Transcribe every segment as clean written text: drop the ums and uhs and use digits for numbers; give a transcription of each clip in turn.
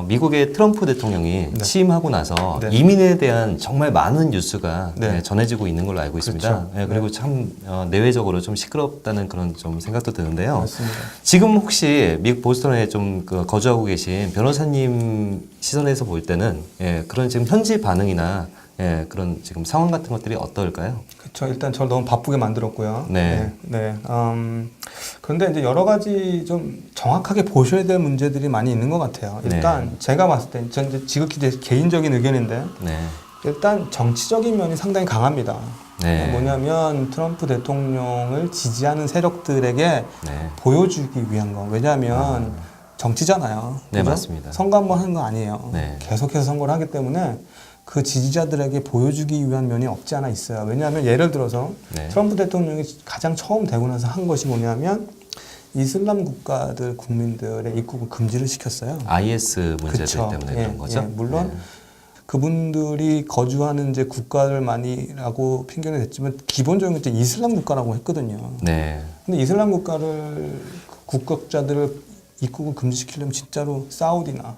미국의 트럼프 대통령이 네. 취임하고 나서 네. 이민에 대한 정말 많은 뉴스가 네. 전해지고 있는 걸로 알고 있습니다. 그렇죠. 네, 그리고 참 내외적으로 좀 시끄럽다는 그런 좀 생각도 드는데요. 맞습니다. 지금 혹시 미국 보스턴에 좀 거주하고 계신 변호사님 시선에서 볼 때는 그런 지금 현지 반응이나 그런 지금 상황 같은 것들이 어떨까요? 그렇죠. 일단 저를 너무 바쁘게 만들었고요. 네. 그런데 이제 여러 가지 좀 정확하게 보셔야 될 문제들이 많이 있는 것 같아요. 일단 제가 봤을 때, 전 이제 지극히 제 개인적인 의견인데, 네. 일단 정치적인 면이 상당히 강합니다. 네. 뭐냐면 트럼프 대통령을 지지하는 세력들에게 네. 보여주기 위한 거. 왜냐하면 정치잖아요. 네, 그죠? 맞습니다. 선거 한 번 하는 거 아니에요. 네. 계속해서 선거를 하기 때문에 그 지지자들에게 보여주기 위한 면이 없지 않아 있어요. 왜냐하면 예를 들어서 네. 트럼프 대통령이 가장 처음 되고 나서 한 것이 뭐냐면 이슬람 국가들 국민들의 입국을 금지를 시켰어요. IS 문제들 그쵸. 때문에 예, 그런 거죠? 예, 물론 네. 그분들이 거주하는 이제 국가들만이라고 핑계는 냈지만 기본적인 이제 이슬람 국가라고 했거든요. 네. 근데 이슬람 국가를 국적자들을 입국을 금지시키려면 진짜로 사우디나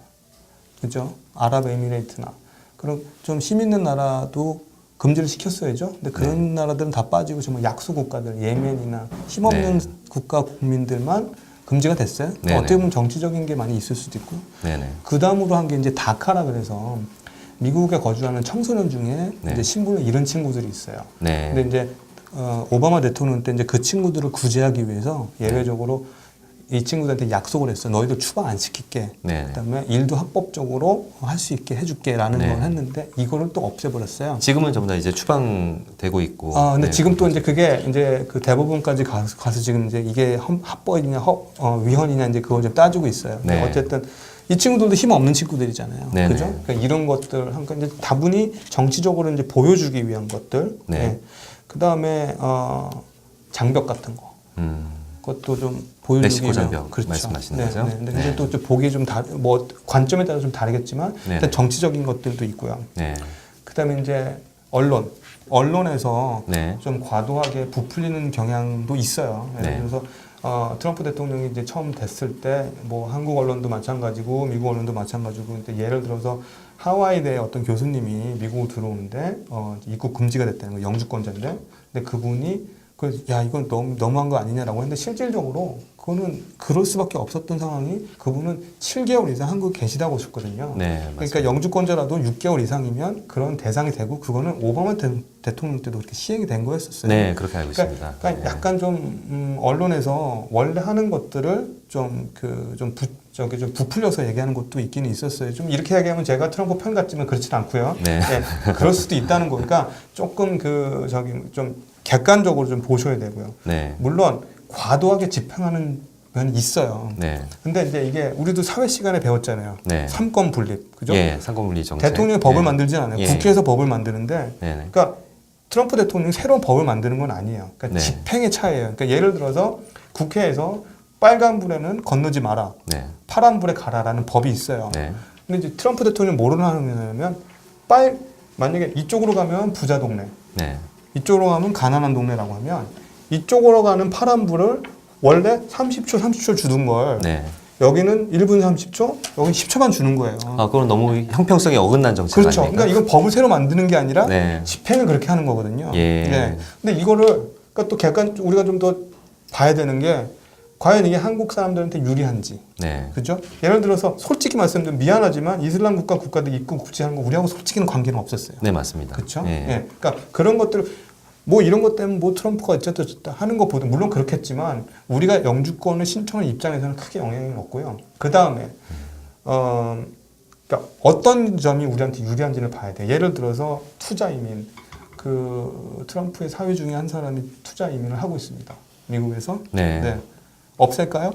그죠? 아랍에미레이트나 그런 좀 힘 있는 나라도 금지를 시켰어야죠. 근데 그런 나라들은 다 빠지고 정말 약소 국가들 예멘이나 힘없는 국가 국민들만 금지가 됐어요. 네네. 어떻게 보면 정치적인 게 많이 있을 수도 있고. 네네. 그 다음으로 한 게 이제 다카라 그래서 미국에 거주하는 청소년 중에 네. 이제 신분을 잃은 친구들이 있어요. 네. 근데 이제 오바마 대통령 때 이제 그 친구들을 구제하기 위해서 예외적으로 이 친구들한테 약속을 했어요. 너희들 추방 안 시킬게. 네. 그다음에 일도 합법적으로 할 수 있게 해줄게라는 네. 걸 했는데 이거를 또 없애버렸어요. 지금은 전부 다 이제 추방되고 있고. 근데 네, 지금 또 이제 그게 이제 그 대법원까지 가서 지금 이제 이게 합법이냐 위헌이냐 이제 그걸 좀 따지고 있어요. 근데 네. 어쨌든 이 친구들도 힘 없는 친구들이잖아요. 네네. 그죠? 그러니까 이런 것들 한 이제 다분히 정치적으로 이제 보여주기 위한 것들. 네. 그다음에 장벽 같은 거. 그것도 좀 보여주기 멕시코 위한 장벽 그렇죠. 말씀하시는 거죠? 근데 네. 이제 또 보기 좀 뭐 관점에 따라 좀 다르겠지만 네네. 일단 정치적인 것들도 있고요. 네. 그다음에 이제 언론에서 네. 좀 과도하게 부풀리는 경향도 있어요. 예를 네. 들어서 트럼프 대통령이 이제 처음 됐을 때 뭐 한국 언론도 마찬가지고 미국 언론도 마찬가지고 근데 예를 들어서 하와이대 어떤 교수님이 미국으로 들어오는데 입국 금지가 됐다는 거 영주권자인데 근데 그분이 야 이건 너무한 거 아니냐라고 했는데 실질적으로 그거는 그럴 수밖에 없었던 상황이 그분은 7개월 이상 한국에 계시다고 하셨거든요. 네, 그러니까 맞습니다. 영주권자라도 6개월 이상이면 그런 대상이 되고 그거는 오바마 대통령 때도 그렇게 시행이 된 거였었어요. 네, 그렇게 알고 있습니다. 그러니까 네. 약간 좀 언론에서 원래 하는 것들을 좀 부풀려서 얘기하는 것도 있기는 있었어요. 좀 이렇게 얘기하면 제가 트럼프 편 같지만 그렇진 않고요. 네. 그럴 수도 있다는 거니까 조금 좀 객관적으로 좀 보셔야 되고요. 네. 물론 과도하게 집행하는 면이 있어요. 네. 근데 이제 이게 우리도 사회 시간에 배웠잖아요. 네. 삼권 분립, 그죠? 예, 상권분리 정책. 대통령이 법을 예. 만들진 않아요. 예. 국회에서 법을 만드는데, 네. 네. 그러니까 트럼프 대통령이 새로운 법을 만드는 건 아니에요. 그러니까 네. 집행의 차이예요. 그러니까 예를 들어서 국회에서 빨간불에는 건너지 마라, 네. 파란불에 가라라는 법이 있어요. 네. 근데 이제 트럼프 대통령이 뭐를 하냐면 만약에 이쪽으로 가면 부자 동네, 네. 이쪽으로 가면 가난한 동네라고 하면 이쪽으로 가는 파란불을 원래 30초 주던 걸 네. 여기는 1분 30초, 여기 10초만 주는 거예요. 그건 너무 형평성에 어긋난 정책 그렇죠. 아닙니까? 그러니까 이건 법을 새로 만드는 게 아니라 네. 집행을 그렇게 하는 거거든요. 예. 네. 근데 이거를 그러니까 또 우리가 좀 더 봐야 되는 게 과연 이게 한국 사람들한테 유리한지. 네. 그죠? 예를 들어서 솔직히 말씀드리면 미안하지만 이슬람 국가들 입국 국지하는 거 우리하고 솔직히는 관계는 없었어요. 네, 맞습니다. 그렇죠? 예. 예. 그러니까 그런 것들 뭐 이런 것 때문에 뭐 트럼프가 어쨌든 하는 것보다 물론 그렇겠지만 우리가 영주권을 신청한 입장에서는 크게 영향이 없고요. 그 다음에 그러니까 어떤 점이 우리한테 유리한지를 봐야 돼. 예를 들어서 투자 이민 그 트럼프의 사위 중에 한 사람이 투자 이민을 하고 있습니다. 미국에서. 네. 없앨까요?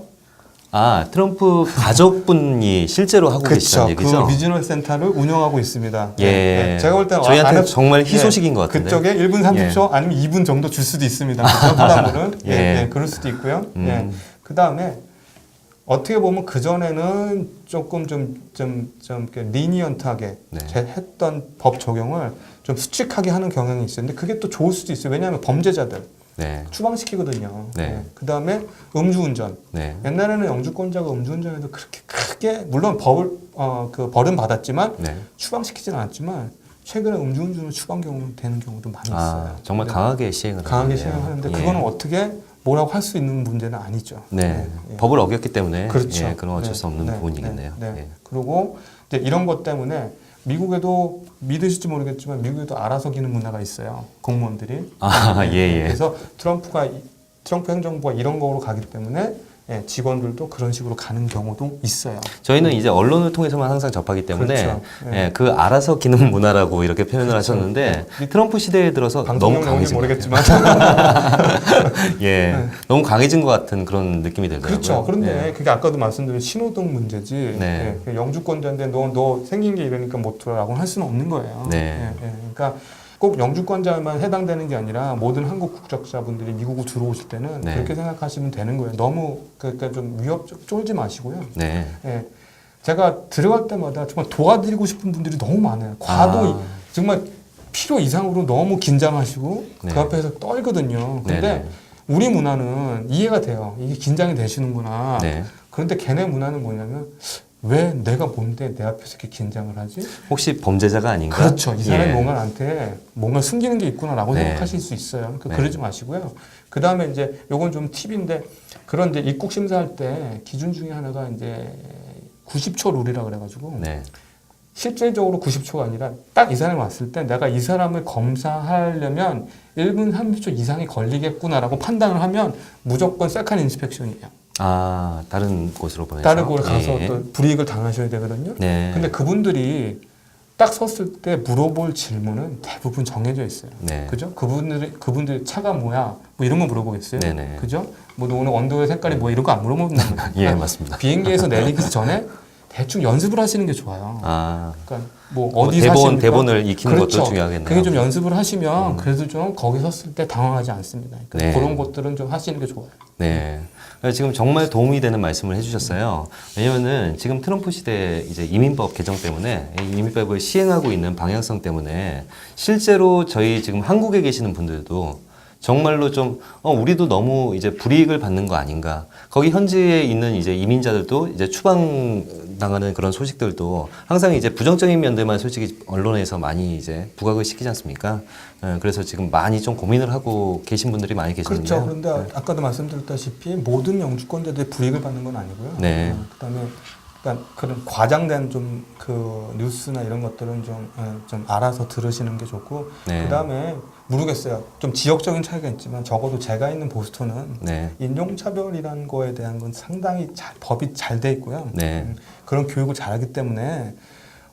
트럼프 가족분이 실제로 하고 계시다는 얘기죠? 그 리지널 센터를 운영하고 있습니다. 예. 제가 볼 때는 저희한테 정말 희소식인 것 같은데. 그쪽에 1분 30초 아니면 2분 정도 줄 수도 있습니다. 그렇죠? 파란불은. 예. 그럴 수도 있고요. 그 다음에 어떻게 보면 그 전에는 조금 좀 리니언트하게 네. 했던 법 적용을 좀 수칙하게 하는 경향이 있었는데 그게 또 좋을 수도 있어요. 왜냐하면 범죄자들 네. 추방시키거든요. 네. 그 다음에 음주운전. 네. 옛날에는 영주권자가 음주운전에도 그렇게 크게 물론 법을 그 벌은 받았지만 네. 추방시키지는 않았지만 최근에 음주운전으로 추방 되는 경우도 많이 있어요. 아, 정말 근데 강하게 시행을 강하게 하네요. 시행하는데 예. 그거는 어떻게 뭐라고 할 수 있는 문제는 아니죠. 네. 예. 법을 어겼기 때문에 그렇죠. 예, 그런 어쩔 네, 수 없는 네, 부분이겠네요. 네, 네. 예. 그리고 이제 이런 것 때문에 미국에도 믿으실지 모르겠지만 미국에도 알아서 기는 문화가 있어요. 공무원들이. 아, 네, 예, 예. 그래서 트럼프 행정부가 이런 거로 가기 때문에 예, 직원들도 그런 식으로 가는 경우도 있어요. 저희는 이제 언론을 통해서만 항상 접하기 때문에 그렇죠. 예. 예, 그 알아서 기는 문화라고 이렇게 표현을 그렇죠. 하셨는데 트럼프 시대에 들어서 너무 방송용 내용인지 강해진 것 모르겠지만 같아요. 예, 너무 강해진 것 같은 그런 느낌이 들더라고요. 그렇죠. 그런데 예. 그게 아까도 말씀드린 신호등 문제지. 네. 예, 영주권자인데 너 생긴 게 이러니까 못 들어라고 할 수는 없는 거예요. 네. 예, 예. 그러니까 꼭 영주권자만 해당되는 게 아니라 모든 한국 국적자분들이 미국으로 들어오실 때는 네. 그렇게 생각하시면 되는 거예요. 너무 그러니까 좀 쫄지 마시고요. 네. 예. 제가 들어갈 때마다 정말 도와드리고 싶은 분들이 너무 많아요. 과도 정말 필요 이상으로 너무 긴장하시고 네. 그 앞에서 떨거든요. 근데 네네. 우리 문화는 이해가 돼요. 이게 긴장이 되시는구나. 네. 그런데 걔네 문화는 뭐냐면 왜 내가 뭔데 내 앞에서 이렇게 긴장을 하지? 혹시 범죄자가 아닌가? 그렇죠. 이 사람이 예. 뭔가 나한테 뭔가 숨기는 게 있구나라고 네. 생각하실 수 있어요. 그러니까 네. 그러지 마시고요. 그 다음에 이제 요건 좀 팁인데 그런데 입국 심사할 때 기준 중에 하나가 이제 90초 룰이라 그래가지고 네. 실질적으로 90초가 아니라 딱 이 사람이 왔을 때 내가 이 사람을 검사하려면 1분 30초 이상이 걸리겠구나라고 판단을 하면 무조건 세컨 인스펙션이에요. 아, 다른 곳으로 보내서 다른 곳에 가서 예. 또 불이익을 당하셔야 되거든요. 네. 근데 그분들이 딱 섰을 때 물어볼 질문은 대부분 정해져 있어요. 네. 그죠? 그분들이 차가 뭐야? 뭐 이런 거 물어보겠어요. 네네. 그죠? 뭐 너 오늘 언더웨어 색깔이 뭐 이런 거 안 물어본다는 거예요. 예, 맞습니다. 비행기에서 내리기 전에 대충 연습을 하시는 게 좋아요. 아, 그러니까 뭐 뭐 어디 사십니까? 대본을 익히는 그렇죠. 것도 중요하겠네요. 그게 좀 연습을 하시면 그래도 좀 거기 섰을 때 당황하지 않습니다. 그러니까 네. 그런 것들은 좀 하시는 게 좋아요. 네. 지금 정말 도움이 되는 말씀을 해주셨어요. 왜냐면은 지금 트럼프 시대 이제 이민법 개정 때문에 이 이민법을 시행하고 있는 방향성 때문에 실제로 저희 지금 한국에 계시는 분들도 정말로 좀 우리도 너무 이제 불이익을 받는 거 아닌가. 거기 현지에 있는 이제 이민자들도 이제 추방 당하는 그런 소식들도 항상 이제 부정적인 면들만 솔직히 언론에서 많이 이제 부각을 시키지 않습니까? 그래서 지금 많이 좀 고민을 하고 계신 분들이 많이 계시는데요. 그렇죠. 그런데 아까도 말씀드렸다시피 모든 영주권자들이 불이익을 받는 건 아니고요. 네. 그다음에 그러니까 그런 과장된 좀 그 뉴스나 이런 것들은 좀 알아서 들으시는 게 좋고 네. 그다음에 모르겠어요. 좀 지역적인 차이가 있지만 적어도 제가 있는 보스턴은 네. 인종차별이라는 거에 대한 건 상당히 법이 잘 돼 있고요. 네. 그런 교육을 잘하기 때문에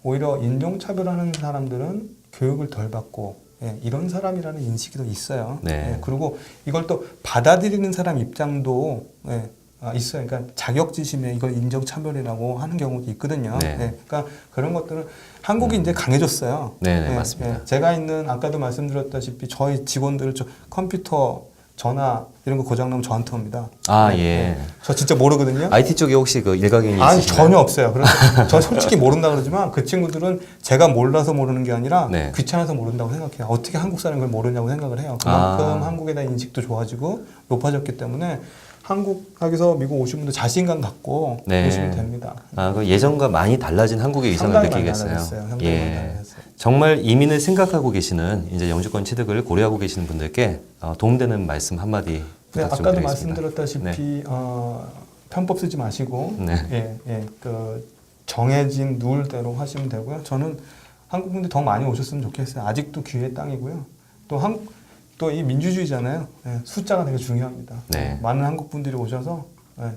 오히려 인종차별하는 사람들은 교육을 덜 받고 이런 사람이라는 인식이 더 있어요. 네. 그리고 이걸 또 받아들이는 사람 입장도 있어요. 그러니까 자격지심에 이걸 인종차별이라고 하는 경우도 있거든요. 네. 그러니까 그런 것들은 한국이 이제 강해졌어요. 네, 맞습니다. 제가 있는 아까도 말씀드렸다시피 저희 직원들 컴퓨터 전화 이런 거 고장나면 저한테 옵니다. 아, 예. 저 진짜 모르거든요. IT 쪽에 혹시 그 일가견이 아니 있으신가요? 전혀 없어요. 그래서 저 솔직히 모른다 그러지만 그 친구들은 제가 몰라서 모르는 게 아니라 네. 귀찮아서 모른다고 생각해요. 어떻게 한국 사람이 그걸 모르냐고 생각을 해요. 그만큼 한국에 대한 인식도 좋아지고 높아졌기 때문에 한국에서 미국 오신 분들 자신감 갖고 네. 오시면 됩니다. 아, 그 예전과 많이 달라진 한국의 위상을 상당히 많이 느끼겠어요. 달라졌어요. 상당히 많이 예. 달라졌어요. 정말 이민을 생각하고 계시는 이제 영주권 취득을 고려하고 계시는 분들께 도움되는 말씀 한마디 네, 부탁 좀 아까도 드리겠습니다. 말씀드렸다시피 편법 쓰지 마시고 네. 그 정해진 룰대로 하시면 되고요. 저는 한국 분들 더 많이 오셨으면 좋겠어요. 아직도 기회의 땅이고요. 또 이 민주주의잖아요. 숫자가 되게 중요합니다. 네. 많은 한국 분들이 오셔서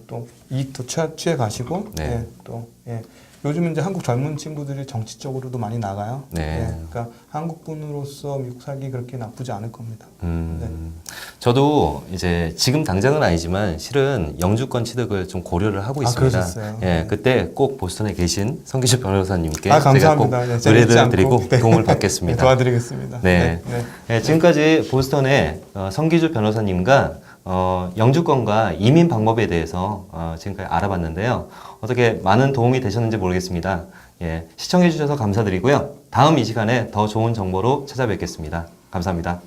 또 이익도 취해 가시고 네. 또 요즘 이제 한국 젊은 친구들이 정치적으로도 많이 나가요. 네. 그러니까 한국 분으로서 미국 살기 그렇게 나쁘지 않을 겁니다. 저도 이제 지금 당장은 아니지만 실은 영주권 취득을 좀 고려를 하고 있습니다. 그러셨어요? 예, 그때 꼭 보스턴에 계신 성기주 변호사님께 제가 꼭 감사합니다. 의뢰를 드리고 네. 도움을 받겠습니다. 도와드리겠습니다. 네. 네, 지금까지 보스턴의 성기주 변호사님과 영주권과 이민 방법에 대해서 지금까지 알아봤는데요. 어떻게 많은 도움이 되셨는지 모르겠습니다. 예, 시청해 주셔서 감사드리고요. 다음 이 시간에 더 좋은 정보로 찾아뵙겠습니다. 감사합니다.